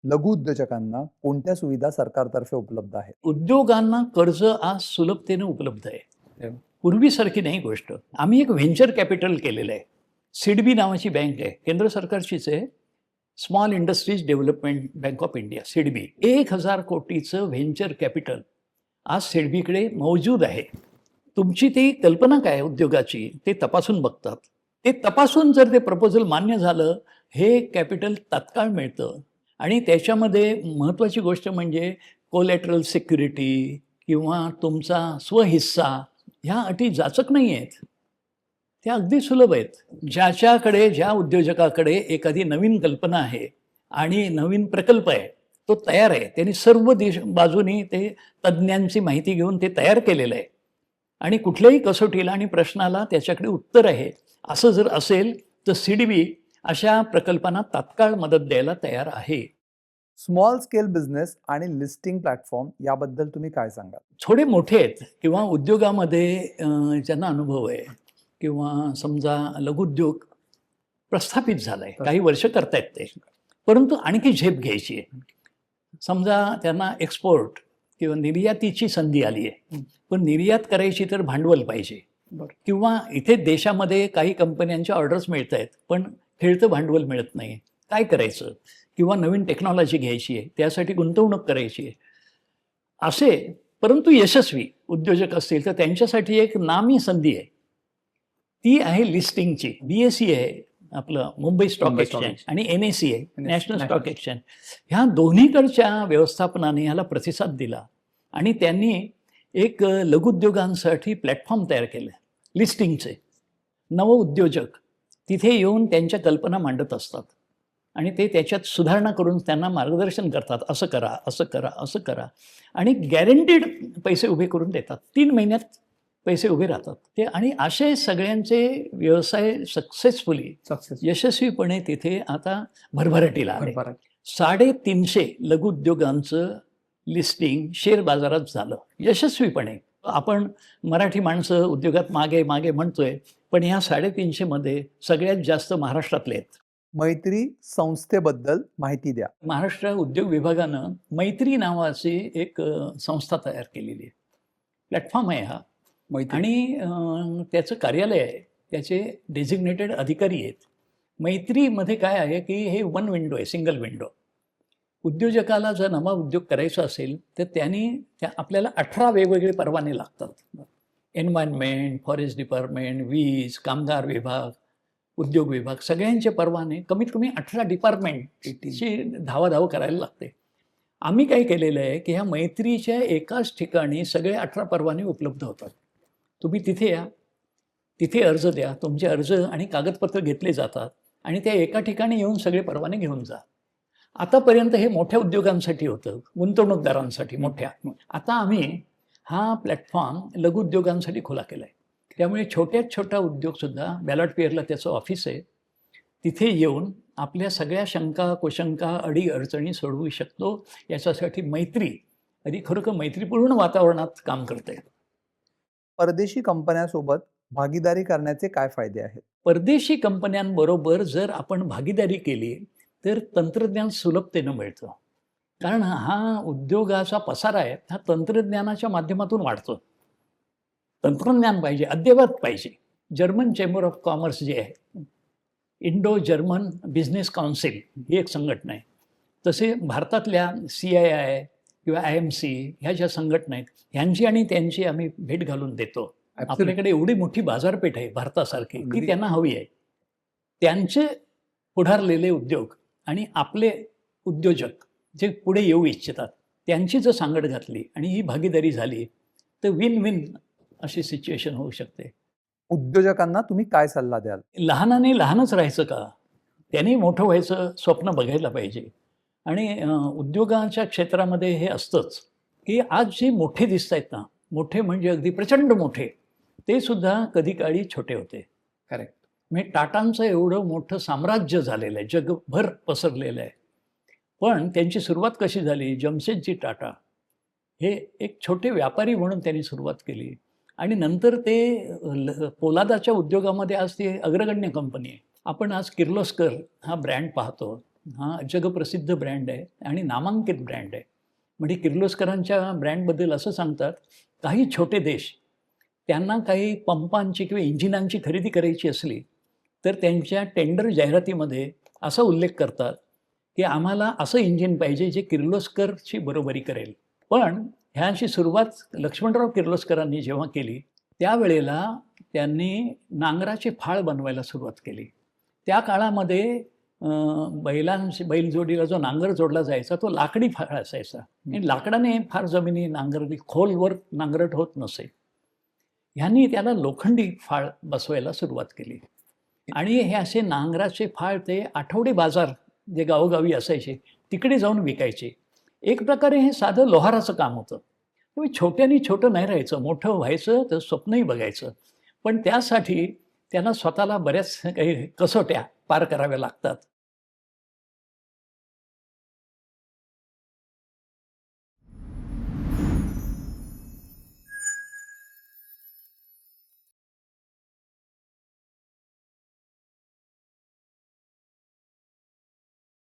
लघु उद्योजकांना कोणत्या सुविधा सरकारतर्फे उपलब्ध आहेत? उद्योगांना कर्ज आज सुलभतेने उपलब्ध आहे. हं. पूर्वीसारखी नाही गोष्ट. आम्ही एक व्हेंचर कॅपिटल केलेलं आहे. सिडबी नावाची बँक आहे. केंद्र सरकारचीच आहे. Small industries development bank of India, SIDBI. 1,000 कोटीचं व्हेंचर कॅपिटल आज सिडबीकडे मौजूद आहे. तुमची ती कल्पना काय आहे उद्योगाची ते तपासून बघतात. ते तपासून जर ते प्रपोजल मान्य झालं, हे कॅपिटल तात्काळ मिळतं. आणि त्याच्यामध्ये महत्त्वाची गोष्ट म्हणजे कोलॅटरल सिक्युरिटी किंवा तुमचा स्वहिस्सा ह्या अटी जाचक नाही आहेत. त्या अगदी सुलभ आहेत. ज्याच्याकडे, ज्या उद्योजकाकडे एखादी नवीन कल्पना आहे आणि नवीन प्रकल्प आहे, तो तयार आहे. त्यांनी सर्व बाजूनी ते तज्ज्ञांची माहिती घेऊन ते तयार केलेलं आहे आणि कुठल्याही कसोटीला आणि प्रश्नाला त्याच्याकडे उत्तर आहे. असं जर असेल तर सिडबी अशा प्रकल्पांना तात्काळ मदत द्यायला तयार आहे. स्मॉल स्केल बिझनेस आणि लिस्टिंग प्लॅटफॉर्म याबद्दल तुम्ही काय सांगाल? थोडे मोठे आहेत किंवा उद्योगामध्ये ज्यांना अनुभव आहे किंवा समजा लघुउद्योग प्रस्थापित झाला आहे, काही वर्ष करतायत ते, परंतु आणखी झेप घ्यायची आहे. समजा त्यांना एक्सपोर्ट किंवा निर्यातीची संधी आली आहे, पण निर्यात करायची तर भांडवल पाहिजे. किंवा इथे देशामध्ये काही कंपन्यांच्या ऑर्डर्स मिळत आहेत, पण खेळतं भांडवल मिळत नाही. काय करायचं? किंवा नवीन टेक्नॉलॉजी घ्यायची आहे, त्यासाठी गुंतवणूक करायची आहे. असे परंतु यशस्वी उद्योजक असतील तर त्यांच्यासाठी एक नामी संधी आहे. ती आहे लिस्टिंगची. BSE आहे आपलं मुंबई स्टॉक एक्सचेंज आणि NSE आहे नॅशनल स्टॉक एक्सचेंज. ह्या दोन्हीकडच्या व्यवस्थापनाने ह्याला प्रतिसाद दिला आणि त्यांनी एक लघुउद्योगांसाठी प्लॅटफॉर्म तयार केले लिस्टिंगचे. नवउद्योजक तिथे येऊन त्यांच्या कल्पना मांडत असतात आणि ते त्याच्यात सुधारणा करून त्यांना मार्गदर्शन करतात. असं करा, असं करा, असं करा आणि गॅरंटीड पैसे उभे करून देतात. 3 महिन्यात पैसे उभे राहतात ते. आणि असे सगळ्यांचे व्यवसाय सक्सेसफुली यशस्वीपणे तिथे आता भरभराटीला आले. 350 लघुउद्योगांचं लिस्टिंग शेअर बाजारात झालं यशस्वीपणे. आपण मराठी माणसं उद्योगात मागे मागे म्हणतोय, पण ह्या 350 मध्ये सगळ्यात जास्त महाराष्ट्रातले आहेत. मैत्री संस्थेबद्दल माहिती द्या. महाराष्ट्र उद्योग विभागानं मैत्री नावाची एक संस्था तयार केलेली आहे. प्लॅटफॉर्म आहे हा आणि त्याचं कार्यालय आहे. त्याचे डेझिग्नेटेड अधिकारी आहेत. मैत्रीमध्ये काय आहे की हे वन विंडो आहे, सिंगल विंडो. उद्योजकाला जर नवा उद्योग करायचा असेल तर आपल्याला 18 वेगवेगळे परवाने लागतात. एन्व्हायरमेंट, फॉरेस्ट डिपार्टमेंट, वीज, कामगार विभाग, उद्योग विभाग, सगळ्यांचे परवाने कमीत कमी 18 डिपार्टमेंटची धावाधाव करायला लागते. आम्ही काय केलेलं आहे की ह्या मैत्रीच्या एकाच ठिकाणी सगळे 18 परवाने उपलब्ध होतात. तुम्ही तिथे या, तिथे अर्ज द्या, तुमचे अर्ज आणि कागदपत्र घेतले जातात आणि त्या एका ठिकाणी येऊन सगळे परवाने घेऊन जा. आतापर्यंत हे मोठ्या उद्योगांसाठी होतं, गुंतवणूकदारांसाठी मोठ्या. आता आम्ही हा प्लॅटफॉर्म लघुउद्योगांसाठी खुला केला आहे. त्यामुळे छोट्यात छोटा उद्योगसुद्धा बॅलॉट पेअरला त्याचं ऑफिस आहे, तिथे येऊन आपल्या सगळ्या शंका कुशंका अडी अडचणी सोडवू शकतो. याच्यासाठी मैत्री आणि खरोखर मैत्रीपूर्ण वातावरणात काम करते. परदेशी कंपन्यांसोबत भागीदारी करण्याचे काय फायदे आहेत? परदेशी कंपन्यांबरोबर जर आपण भागीदारी केली तर तंत्रज्ञान सुलभतेनं मिळतं. कारण हा उद्योगाचा पसारा आहे, हा तंत्रज्ञानाच्या माध्यमातून वाढतो. तंत्रज्ञान पाहिजे, अद्ययावत पाहिजे. जर्मन चेंबर ऑफ कॉमर्स जे आहे, इंडो जर्मन बिझनेस काउन्सिल ही एक संघटना आहे. तसे भारतातल्या CII किंवा IMC ह्या ज्या संघटना आहेत, ह्यांची आणि त्यांची आम्ही भेट घालून देतो. आपल्याकडे एवढी मोठी बाजारपेठ आहे भारतासारखी, ती त्यांना हवी आहे. त्यांचे पुढारलेले उद्योग आणि आपले उद्योजक जे पुढे येऊ इच्छितात त्यांची जर सांगड घातली आणि ही भागीदारी झाली तर विन विन अशी सिच्युएशन होऊ शकते. उद्योजकांना तुम्ही काय सल्ला द्याल? लहानाने लहानच राहायचं का? त्यांनी मोठं व्हायचं स्वप्न बघायला पाहिजे. आणि उद्योगाच्या क्षेत्रामध्ये हे असतंच की आज जे मोठे दिसत आहेत ना, मोठे म्हणजे अगदी प्रचंड मोठे, ते सुद्धा कधी काळी छोटे होते. करेक्ट. म्हणजे टाटांचं एवढं मोठं साम्राज्य झालेलं आहे, जगभर पसरलेलं आहे. पण त्यांची सुरुवात कशी झाली? जमशेदजी टाटा हे एक छोटे व्यापारी म्हणून त्यांनी सुरुवात केली आणि नंतर ते पोलादाच्या उद्योगामध्ये आज ती अग्रगण्य कंपनी आहे. आपण आज किर्लोस्कर हा ब्रँड पाहतो, हा जगप्रसिद्ध ब्रँड आहे आणि नामांकित ब्रँड आहे. म्हणजे किर्लोस्करांच्या ब्रँडबद्दल असं सांगतात, काही छोटे देश त्यांना काही पंपांची किंवा इंजिनांची खरेदी करायची असली, तर त्यांच्या टेंडर जाहिरातीमध्ये असा उल्लेख करतात, की आम्हाला असं इंजिन पाहिजे जे किर्लोस्करची बरोबरी करेल. पण ह्याची सुरुवात लक्ष्मणराव किर्लोस्करांनी जेव्हा केली, त्यावेळेला त्यांनी नांगराचे फाळ बनवायला सुरुवात केली. त्या काळामध्ये बैलजोडीला जो नांगर जोडला जायचा तो लाकडी फाळ असायचा आणि लाकडाने फार जमिनी नांगरली, खोलवर नांगरट होत नसे. ह्यांनी त्याला लोखंडी फाळ बसवायला सुरुवात केली आणि हे असे नांगराचे फाळ ते आठवडी बाजार जे गावोगावी असायचे तिकडे जाऊन विकायचे. एक प्रकारे हे साधं लोहाराचं काम होतं. त्यामुळे छोट्याने छोटं नाही राहायचं, मोठं व्हायचं तर स्वप्नही बघायचं. पण त्यासाठी त्यांना स्वतःला बऱ्याच काही कसोट्या पार कराव्या लागतात.